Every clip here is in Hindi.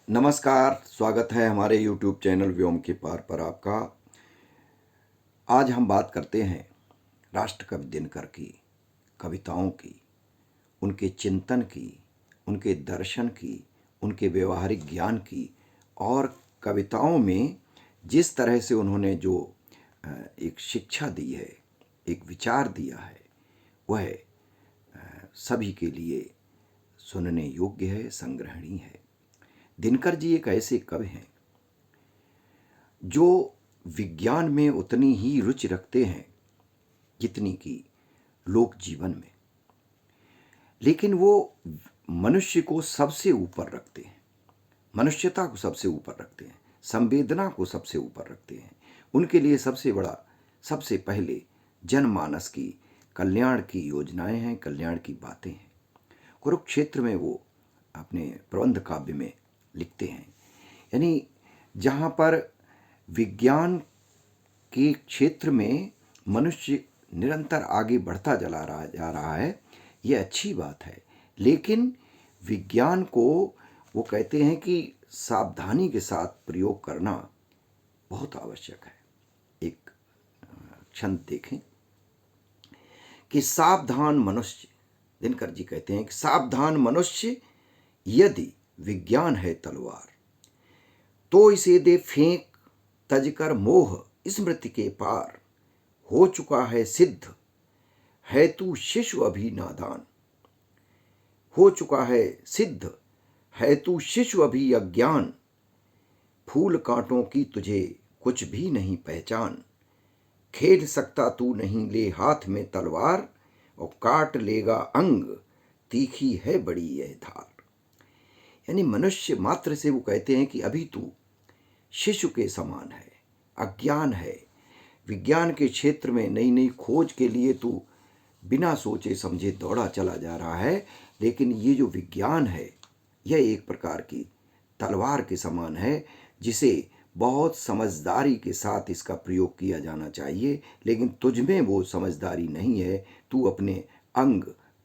नमस्कार, स्वागत है हमारे YouTube चैनल व्योम के पार पर आपका। आज हम बात करते हैं राष्ट्रकवि दिनकर की कविताओं की, उनके चिंतन की, उनके दर्शन की, उनके व्यवहारिक ज्ञान की और कविताओं में जिस तरह से उन्होंने जो एक शिक्षा दी है, एक विचार दिया है, वह सभी के लिए सुनने योग्य है, संग्रहणीय है। दिनकर जी एक ऐसे कवि हैं जो विज्ञान में उतनी ही रुचि रखते हैं जितनी कि लोक जीवन में, लेकिन वो मनुष्य को सबसे ऊपर रखते हैं, मनुष्यता को सबसे ऊपर रखते हैं, संवेदना को सबसे ऊपर रखते हैं। उनके लिए सबसे बड़ा, सबसे पहले जनमानस की कल्याण की योजनाएं हैं, कल्याण की बातें हैं। कुरुक्षेत्र में वो अपने प्रबंध काव्य में लिखते हैं, यानी जहाँ पर विज्ञान के क्षेत्र में मनुष्य निरंतर आगे बढ़ता जा रहा है, ये अच्छी बात है, लेकिन विज्ञान को वो कहते हैं कि सावधानी के साथ प्रयोग करना बहुत आवश्यक है। एक छंद देखें कि सावधान मनुष्य, दिनकर जी कहते हैं कि सावधान मनुष्य, यदि विज्ञान है तलवार तो इसे दे फेंक, तजकर मोह स्मृति के पार। हो चुका है सिद्ध, है तू शिशु अभी नादान। हो चुका है सिद्ध, है तू शिशु अभी अज्ञान। फूल कांटों की तुझे कुछ भी नहीं पहचान। खेल सकता तू नहीं ले हाथ में तलवार, और काट लेगा अंग, तीखी है बड़ी यह धार। यानी मनुष्य मात्र से वो कहते हैं कि अभी तू शिशु के समान है, अज्ञान है। विज्ञान के क्षेत्र में नई नई खोज के लिए तू बिना सोचे समझे दौड़ा चला जा रहा है, लेकिन ये जो विज्ञान है यह एक प्रकार की तलवार के समान है, जिसे बहुत समझदारी के साथ इसका प्रयोग किया जाना चाहिए, लेकिन तुझ में वो समझदारी नहीं है। तू अपने अंग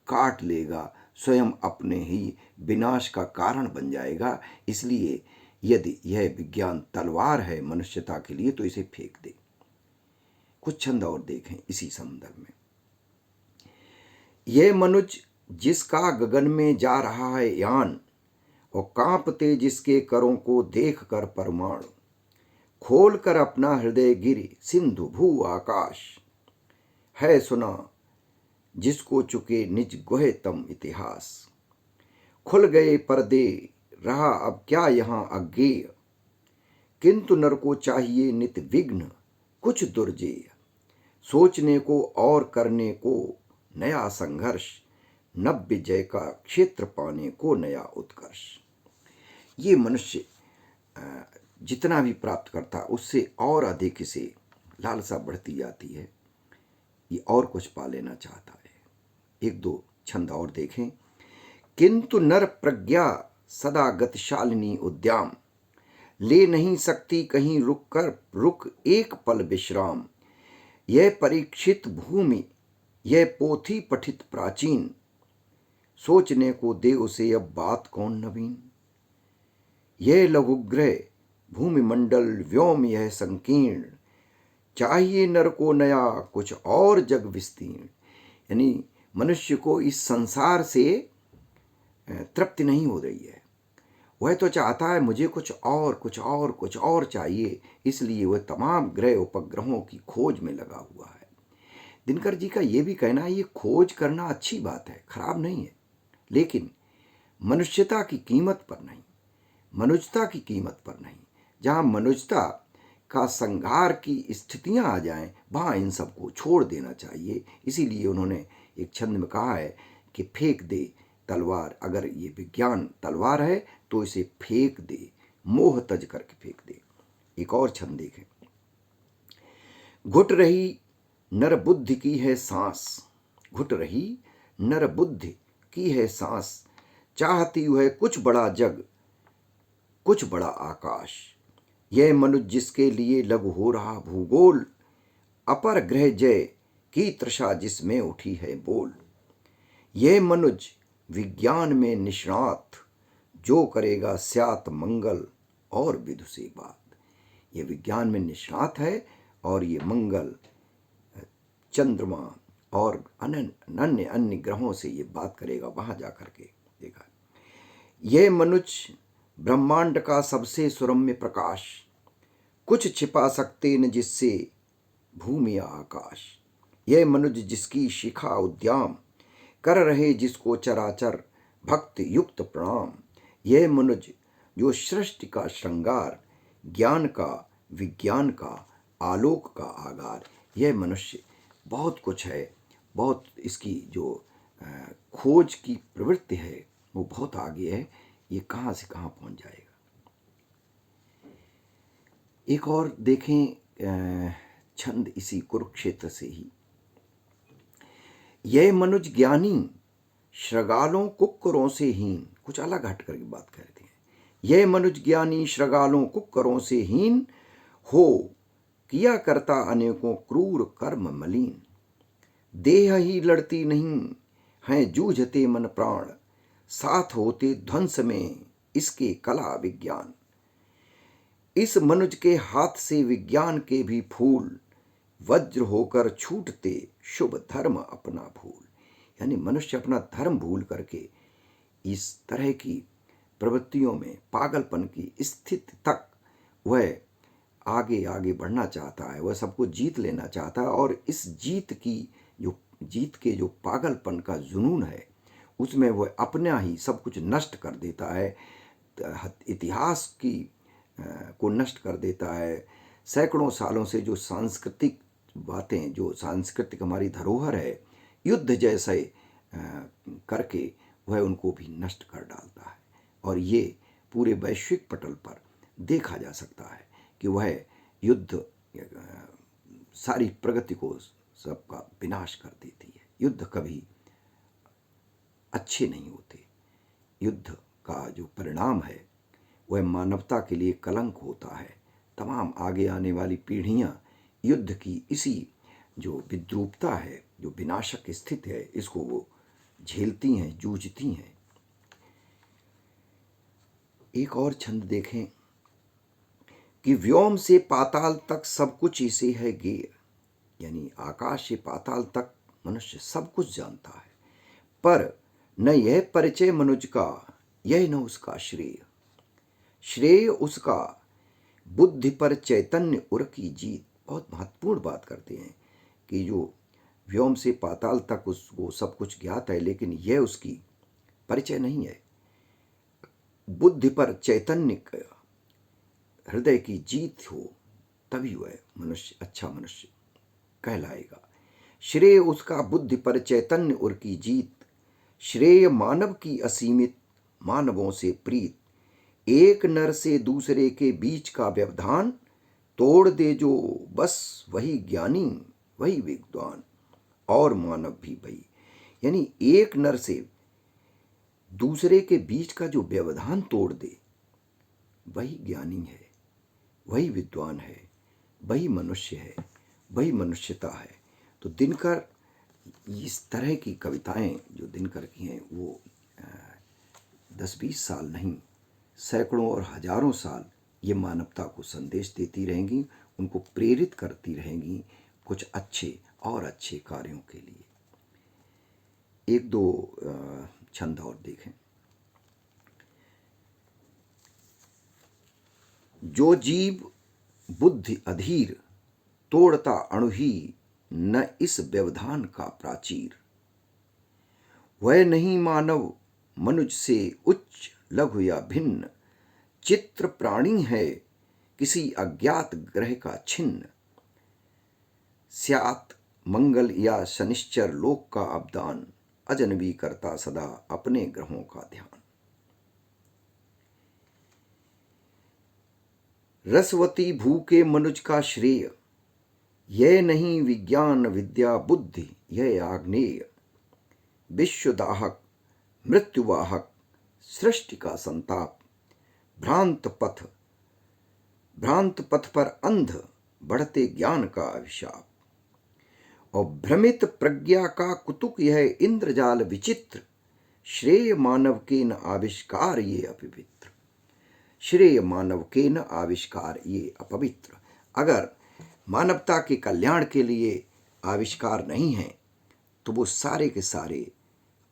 काट लेगा, स्वयं अपने ही विनाश का कारण बन जाएगा। इसलिए यदि यह विज्ञान तलवार है मनुष्यता के लिए तो इसे फेंक दे। कुछ छंद और देखें इसी संदर्भ में। यह मनुज जिसका गगन में जा रहा है यान, और कांपते जिसके करों को देख कर परमाणु। खोल कर अपना हृदय गिरे सिंधु भू आकाश, है सुना जिसको चुके निज गुह्यतम इतिहास। खुल गए पर्दे, रहा अब क्या यहाँ अज्ञेय, किंतु नर को चाहिए नित विघ्न कुछ दुर्जेय। सोचने को और करने को नया संघर्ष, नव्य जय का क्षेत्र पाने को नया उत्कर्ष। ये मनुष्य जितना भी प्राप्त करता उससे और अधिक इसे लालसा बढ़ती जाती है, ये और कुछ पा लेना चाहता है। एक दो छंद और देखें। किंतु नर प्रज्ञा सदा गतिशालिनी उद्याम, ले नहीं सकती कहीं रुक एक पल विश्राम। यह परीक्षित भूमि, यह पोथी पठित प्राचीन, सोचने को दे उसे अब बात कौन नवीन। यह लघुग्रह भूमि मंडल व्योम यह संकीर्ण, चाहिए नर को नया कुछ और जग विस्तीर्ण। यानी मनुष्य को इस संसार से तृप्ति नहीं हो रही है, वह तो चाहता है मुझे कुछ और चाहिए, इसलिए वह तमाम ग्रह उपग्रहों की खोज में लगा हुआ है। दिनकर जी का ये भी कहना है ये खोज करना अच्छी बात है, खराब नहीं है, लेकिन मनुष्यता की कीमत पर नहीं, मनुजता की कीमत पर नहीं। जहाँ मनुजता का संघार की स्थितियाँ आ जाएं, वहाँ इन सबको छोड़ देना चाहिए। इसीलिए उन्होंने एक छंद में कहा है कि फेंक दे तलवार, अगर ये विज्ञान तलवार है तो इसे फेंक दे, मोह तज करके फेंक दे। एक और छंद देखें। घुट रही नर बुद्धि की है सांस, घुट रही नर बुद्धि की है सांस। चाहती है कुछ बड़ा जग, कुछ बड़ा आकाश। यह मनुष्य जिसके लिए लघु हो रहा भूगोल, अपर ग्रह जय की तृषा जिसमें उठी है बोल। यह मनुज विज्ञान में निष्णात, जो करेगा स्यात मंगल और विदुषी बात। ये विज्ञान में निष्णात है और ये मंगल, चंद्रमा और अन्य अन्य ग्रहों से ये बात करेगा वहां जाकर के। देखा, ये मनुष्य ब्रह्मांड का सबसे सुरम्य प्रकाश, कुछ छिपा सकते न जिससे भूमि या आकाश। यह मनुष्य जिसकी शिखा उद्याम, कर रहे जिसको चराचर भक्त युक्त प्रणाम। यह मनुष्य जो सृष्टि का श्रृंगार, ज्ञान का विज्ञान का आलोक का आगार। यह मनुष्य बहुत कुछ है, बहुत इसकी जो खोज की प्रवृत्ति है वो बहुत आगे है। ये कहाँ से कहाँ पहुँच जाएगा। एक और देखें छंद इसी कुरुक्षेत्र से ही। यह मनुज ज्ञानी श्रगालों कुक्करों से हीन, कुछ अलग हट करके बात करते हैं। यह मनुज ज्ञानी श्रगालों कुक्करों से हीन हो, किया करता अनेकों क्रूर कर्म मलीन। देह ही लड़ती नहीं हैं जूझते मन प्राण, साथ होते ध्वंस में इसके कला विज्ञान। इस मनुज के हाथ से विज्ञान के भी फूल, वज्र होकर छूटते शुभ धर्म अपना भूल। यानी मनुष्य अपना धर्म भूल करके इस तरह की प्रवृत्तियों में, पागलपन की स्थिति तक वह आगे आगे बढ़ना चाहता है, वह सबको जीत लेना चाहता है। और इस जीत के जो पागलपन का जुनून है उसमें वह अपना ही सब कुछ नष्ट कर देता है, इतिहास की को नष्ट कर देता है। सैकड़ों सालों से जो सांस्कृतिक बातें, जो सांस्कृतिक हमारी धरोहर है, युद्ध जैसे करके वह उनको भी नष्ट कर डालता है। और ये पूरे वैश्विक पटल पर देखा जा सकता है कि वह युद्ध सारी प्रगति को सबका विनाश कर देती है। युद्ध कभी अच्छे नहीं होते। युद्ध का जो परिणाम है वह मानवता के लिए कलंक होता है। तमाम आगे आने वाली पीढ़ियां युद्ध की इसी जो विद्रूपता है, जो विनाशक स्थिति है, इसको वो झेलती हैं, जूझती हैं। एक और छंद देखें कि व्योम से पाताल तक सब कुछ इसे है गेय। यानी आकाश से पाताल तक मनुष्य सब कुछ जानता है, पर न यह परिचय मनुज का, यह न उसका श्रेय। श्रेय उसका बुद्धि पर चैतन्य उर की जीत। बहुत महत्वपूर्ण बात करते हैं कि जो व्योम से पाताल तक उसको सब कुछ ज्ञात है, लेकिन यह उसकी परिचय नहीं है। बुद्धि पर चैतन्य हृदय की जीत हो तभी वह मनुष्य अच्छा मनुष्य कहलाएगा। श्रेय उसका बुद्धि पर चैतन्य उर की जीत। श्रेय मानव की असीमित, मानवों से प्रीत। एक नर से दूसरे के बीच का व्यवधान, तोड़ दे जो बस वही ज्ञानी, वही विद्वान, और मानव भी वही। यानी एक नर से दूसरे के बीच का जो व्यवधान तोड़ दे वही ज्ञानी है, वही विद्वान है, वही मनुष्य है, वही मनुष्यता है। तो दिनकर इस तरह की कविताएं जो दिनकर की हैं वो 10-20 साल नहीं, सैकड़ों और हजारों साल ये मानवता को संदेश देती रहेंगी, उनको प्रेरित करती रहेंगी कुछ अच्छे और अच्छे कार्यों के लिए। एक दो छंद और देखें। जो जीव बुद्धि अधीर, तोड़ता अणु ही न इस व्यवधान का प्राचीर। वह नहीं मानव मनुज से उच्च लघु या भिन्न, चित्र प्राणी है किसी अज्ञात ग्रह का छिन्न। स्यात मंगल या शनिश्चर लोक का अवदान, अजनबी करता सदा अपने ग्रहों का ध्यान। रसवती भू के मनुज का श्रेय, यह नहीं विज्ञान विद्या बुद्धि यह आग्नेय। विश्वदाहक मृत्युवाहक सृष्टि का संताप, भ्रांत पथ पर अंध बढ़ते ज्ञान का अभिशाप। और भ्रमित प्रज्ञा का कुतुक यह इंद्रजाल विचित्र, श्रेय मानव के न आविष्कार ये अपवित्र। श्रेय मानव के न आविष्कार ये अपवित्र। अगर मानवता के कल्याण के लिए आविष्कार नहीं हैं तो वो सारे के सारे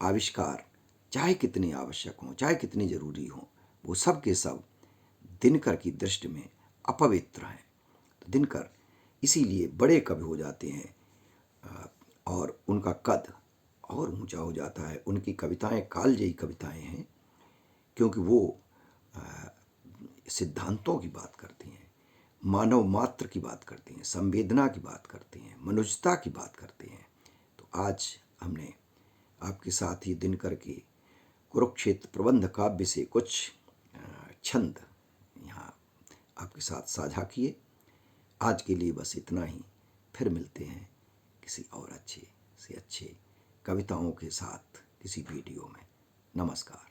आविष्कार चाहे कितने आवश्यक हों, चाहे कितनी जरूरी हों, वो सब के सब दिनकर की दृष्टि में अपवित्र हैं। तो दिनकर इसीलिए बड़े कवि हो जाते हैं और उनका कद और ऊंचा हो जाता है। उनकी कविताएं कालजयी कविताएं हैं, क्योंकि वो सिद्धांतों की बात करती हैं, मानव मात्र की बात करती हैं, संवेदना की बात करती हैं, मनुष्यता की बात करती हैं। तो आज हमने आपके साथ ही दिनकर के कुरुक्षेत्र प्रबंध काव्य से कुछ छंद यहाँ आपके साथ साझा किए। आज के लिए बस इतना ही। फिर मिलते हैं किसी और अच्छे से अच्छे कविताओं के साथ किसी वीडियो में। नमस्कार।